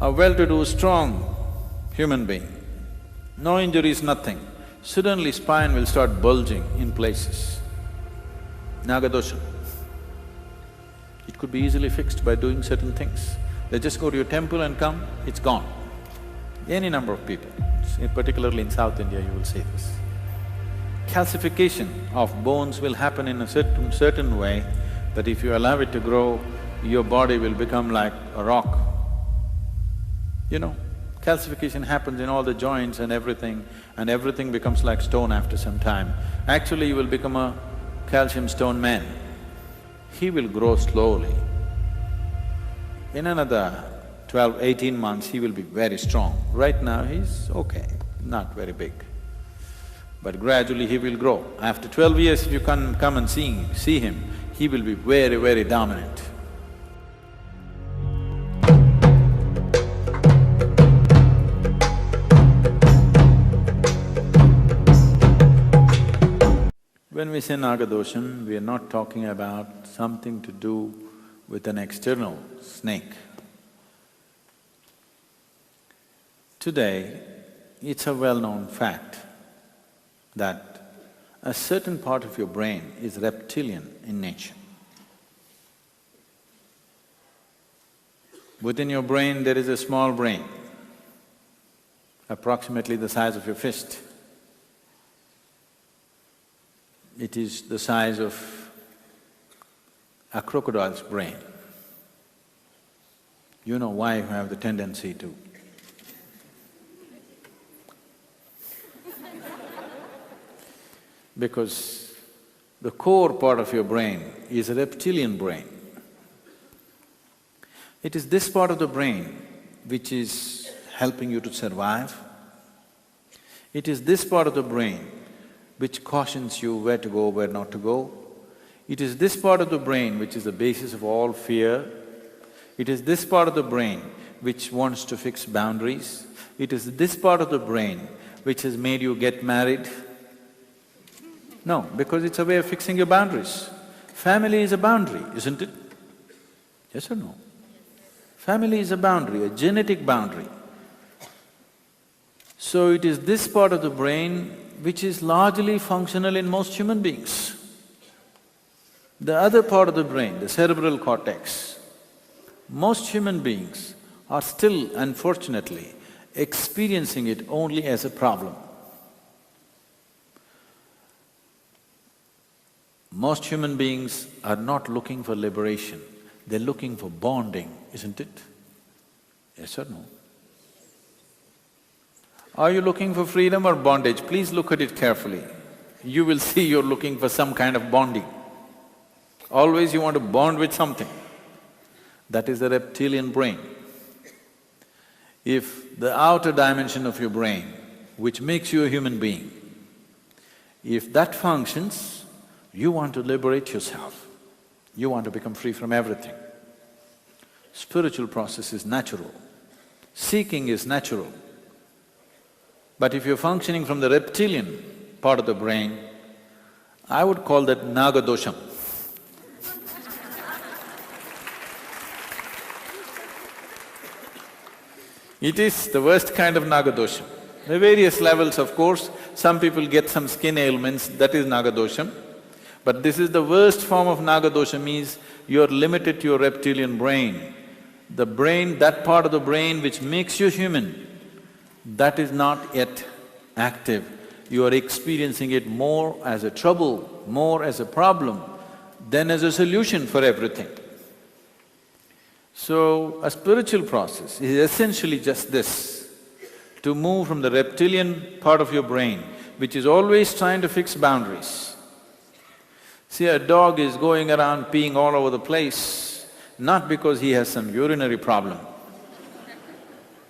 A well-to-do, strong human being, no injuries, nothing, suddenly spine will start bulging in places. Nagadosha. It could be easily fixed by doing certain things. They just go to your temple and come, it's gone. Any number of people, particularly in South India, you will see this. Calcification of bones will happen in a certain way that if you allow it to grow, your body will become like a rock. You know, calcification happens in all the joints and everything becomes like stone after some time. Actually, you will become a calcium stone man. He will grow slowly. In another 12, 18 months, he will be very strong. Right now, he's okay, not very big. But gradually he will grow. After 12 years, if you come and see him, he will be very, very dominant. When we say Nagadosham, we are not talking about something to do with an external snake. Today, it's a well-known fact that a certain part of your brain is reptilian in nature. Within your brain, there is a small brain, approximately the size of your fist. It is the size of a crocodile's brain. You know why you have the tendency to because the core part of your brain is a reptilian brain. It is this part of the brain which is helping you to survive. It is this part of the brain which cautions you where to go, where not to go. It is this part of the brain which is the basis of all fear. It is this part of the brain which wants to fix boundaries. It is this part of the brain which has made you get married. No, because it's a way of fixing your boundaries. Family is a boundary, isn't it? Yes or no? Family is a boundary, a genetic boundary. So it is this part of the brain which is largely functional in most human beings. The other part of the brain, the cerebral cortex, most human beings are still, unfortunately, experiencing it only as a problem. Most human beings are not looking for liberation, they're looking for bonding, isn't it? Yes or no? Are you looking for freedom or bondage? Please look at it carefully. You will see you're looking for some kind of bonding. Always you want to bond with something. That is the reptilian brain. If the outer dimension of your brain, which makes you a human being, if that functions, you want to liberate yourself. You want to become free from everything. Spiritual process is natural. Seeking is natural. But if you're functioning from the reptilian part of the brain, I would call that Nagadosham. It is the worst kind of Nagadosham. There are various levels, of course. Some people get some skin ailments, that is Nagadosham. But this is the worst form of Nagadosha, means you're limited to your reptilian brain. The brain, that part of the brain which makes you human, that is not yet active. You are experiencing it more as a trouble, more as a problem than as a solution for everything. So, a spiritual process is essentially just this, to move from the reptilian part of your brain, which is always trying to fix boundaries. See, a dog is going around peeing all over the place, not because he has some urinary problem.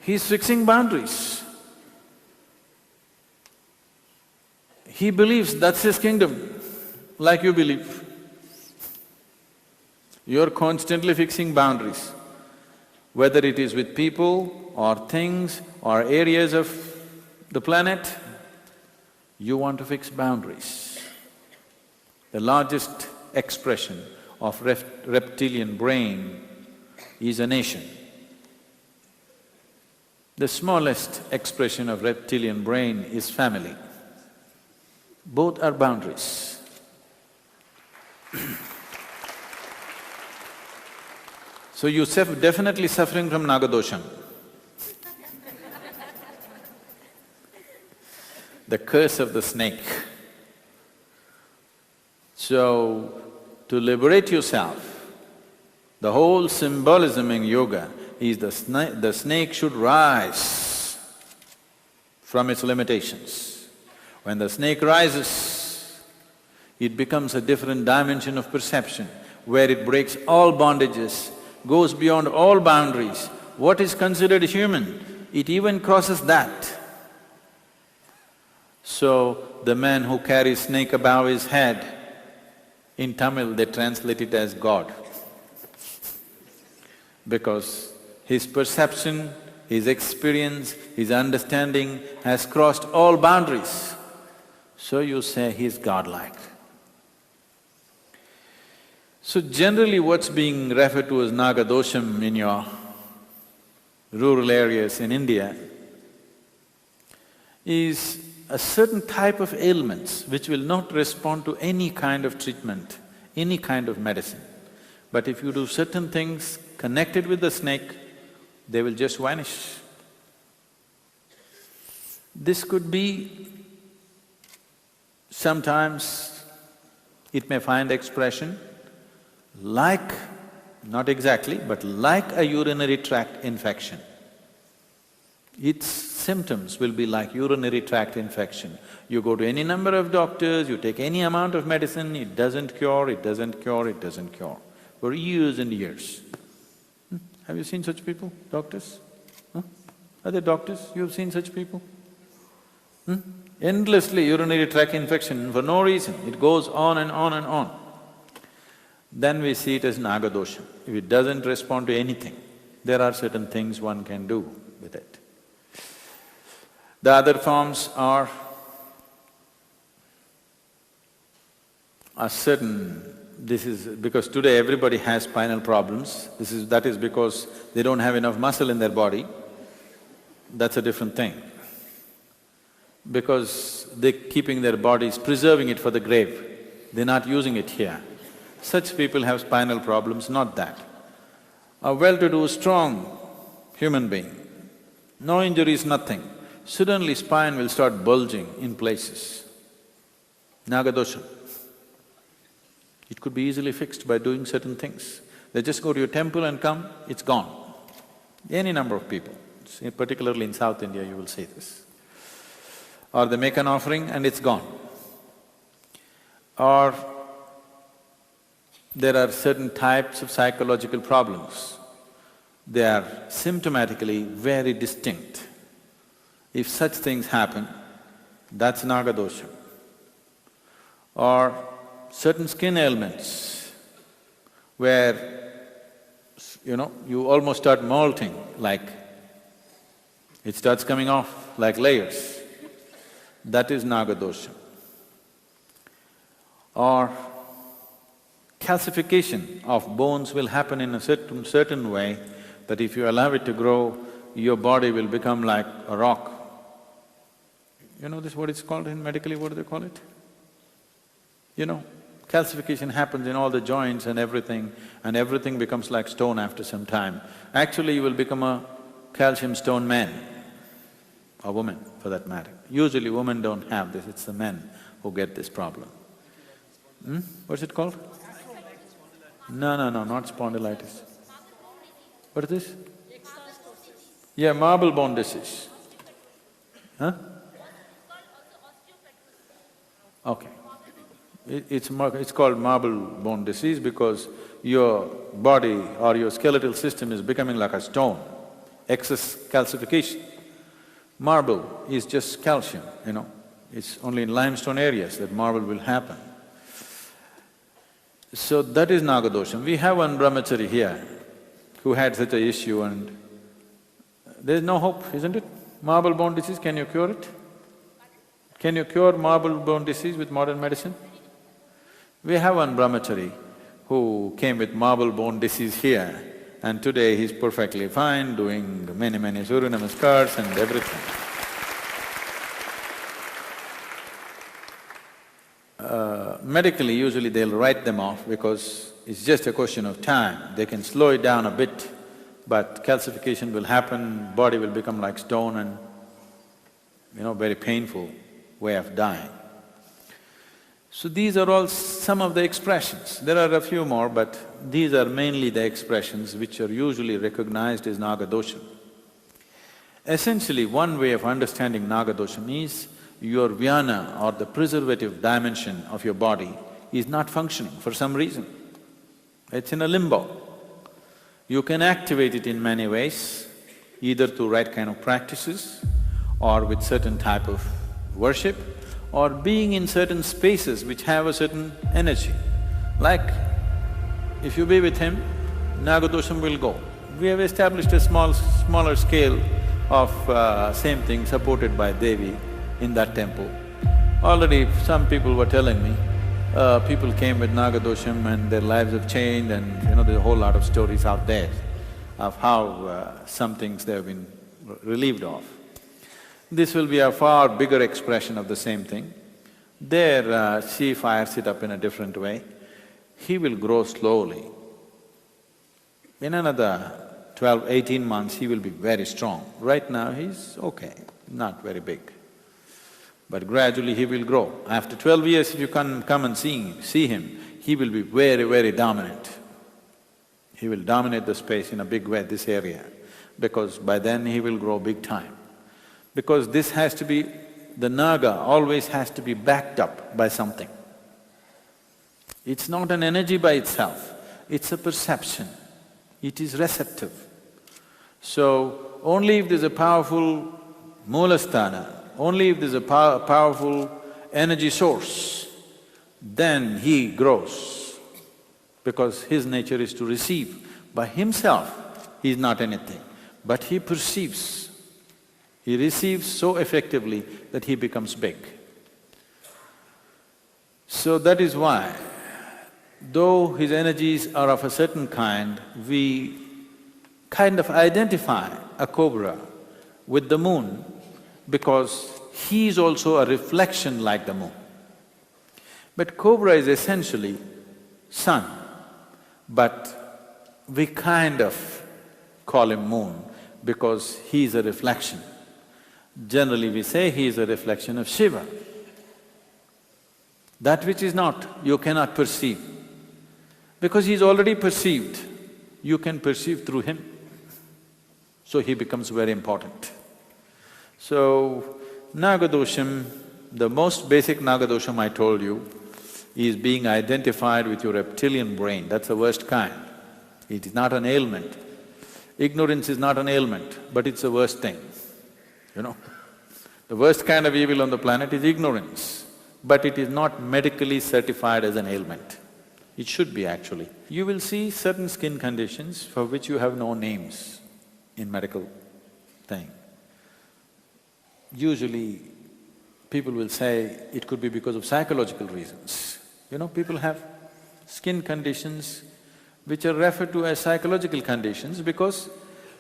He's fixing boundaries. He believes that's his kingdom, like you believe. You're constantly fixing boundaries, whether it is with people or things or areas of the planet, you want to fix boundaries. The largest expression of reptilian brain is a nation. The smallest expression of reptilian brain is family. Both are boundaries. So you're definitely suffering from Nagadosham. The curse of the snake. So, to liberate yourself, the whole symbolism in yoga is the snake should rise from its limitations. When the snake rises, it becomes a different dimension of perception, where it breaks all bondages, goes beyond all boundaries. What is considered human, it even crosses that. So, the man who carries snake above his head, in Tamil they translate it as God. Because his perception, his experience, his understanding has crossed all boundaries. So you say he's godlike. So generally what's being referred to as Nagadosham in your rural areas in India is a certain type of ailments which will not respond to any kind of treatment, any kind of medicine. But if you do certain things connected with the snake, they will just vanish. This could be… sometimes it may find expression like, not exactly, but like a urinary tract infection. Its symptoms will be like urinary tract infection. You go to any number of doctors, you take any amount of medicine, it doesn't cure, it doesn't cure, it doesn't cure, for years and years. Have you seen such people, doctors? Are there doctors? You've seen such people? Endlessly urinary tract infection for no reason, it goes on and on and on. Then we see it as Nagadosha. If it doesn't respond to anything, there are certain things one can do with it. The other forms are certain… This is because today everybody has spinal problems, that is because they don't have enough muscle in their body, that's a different thing. Because they're keeping their bodies, preserving it for the grave, they're not using it here. Such people have spinal problems, not that. A well-to-do, strong human being, no injuries, nothing, suddenly spine will start bulging in places. Nagadosha. It could be easily fixed by doing certain things. They just go to your temple and come, it's gone. Any number of people, particularly in South India you will see this. Or they make an offering and it's gone. Or there are certain types of psychological problems. They are symptomatically very distinct. If such things happen, that's Nagadosha. Or certain skin ailments where, you almost start molting, like it starts coming off like layers, that is Nagadosha. Or calcification of bones will happen in a certain way that if you allow it to grow, your body will become like a rock. You know this, what it's called in medically, what do they call it? Calcification happens in all the joints and everything becomes like stone after some time. Actually, you will become a calcium stone man, or woman for that matter. Usually women don't have this, it's the men who get this problem. What's it called? No, not spondylitis. What is this? Yeah, marble bone disease. Huh? Okay. It's called marble bone disease because your body or your skeletal system is becoming like a stone, excess calcification. Marble is just calcium, it's only in limestone areas that marble will happen. So that is Nagadosha. We have one brahmachari here who had such an issue and there's no hope, isn't it? Marble bone disease, can you cure it? Can you cure marble bone disease with modern medicine? We have one brahmachari who came with marble bone disease here And today he's perfectly fine, doing many Surya Namaskars and everything. Medically, usually they'll write them off because it's just a question of time. They can slow it down a bit, but calcification will happen, body will become like stone and, very painful way of dying. So these are all some of the expressions. There are a few more, but these are mainly the expressions which are usually recognized as Nagadosha. Essentially, one way of understanding Nagadosha is your vyana or the preservative dimension of your body is not functioning for some reason. It's in a limbo. You can activate it in many ways, either through right kind of practices or with certain type of worship or being in certain spaces which have a certain energy. Like, if you be with him, Nagadosham will go. We have established a smaller scale of same thing supported by Devi in that temple. Already some people were telling me, people came with Nagadosham and their lives have changed and there's a whole lot of stories out there of how some things they have been relieved of. This will be a far bigger expression of the same thing. There, she fires it up in a different way. He will grow slowly. In another 12–18 months, he will be very strong. Right now, he's okay, not very big. But gradually he will grow. After 12 years, if you come and see him, he will be very dominant. He will dominate the space in a big way, this area, because by then he will grow big time. Because this has to be… the Naga always has to be backed up by something. It's not an energy by itself, it's a perception, it is receptive. So, only if there's a powerful Moolasthana, only if there's a powerful energy source, then he grows, because his nature is to receive. By himself, he is not anything, but he perceives. He receives so effectively that he becomes big. So that is why, though his energies are of a certain kind, we kind of identify a cobra with the moon because he is also a reflection like the moon. But cobra is essentially sun, but we kind of call him moon because he is a reflection. Generally we say he is a reflection of Shiva. That which is not, you cannot perceive. Because he is already perceived, you can perceive through him. So he becomes very important. So, Nagadosham, the most basic Nagadosham I told you, is being identified with your reptilian brain, that's the worst kind. It is not an ailment. Ignorance is not an ailment, but it's the worst thing. The worst kind of evil on the planet is ignorance, but it is not medically certified as an ailment. It should be actually. You will see certain skin conditions for which you have no names in medical thing. Usually, people will say it could be because of psychological reasons. People have skin conditions which are referred to as psychological conditions because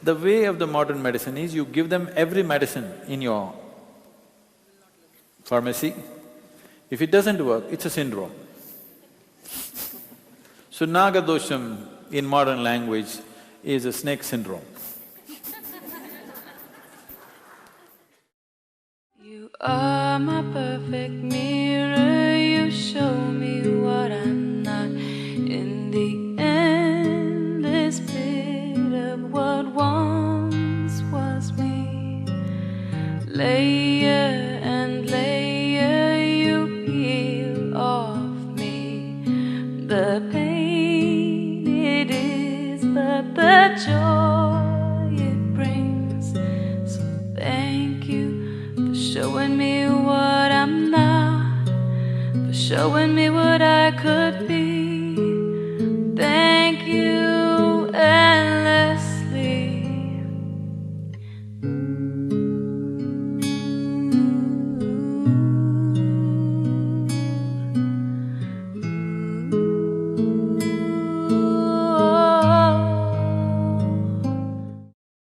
the way of the modern medicine is you give them every medicine in your pharmacy. If it doesn't work, it's a syndrome. So Nagadosham in modern language is a snake syndrome. You are my perfect mirror, you show me what I'm not. In the endless pit of what once was me, layer and layer you peel off me. The pain it is, but the joy it brings. So thank you for showing me what I'm not, for showing me what I could be.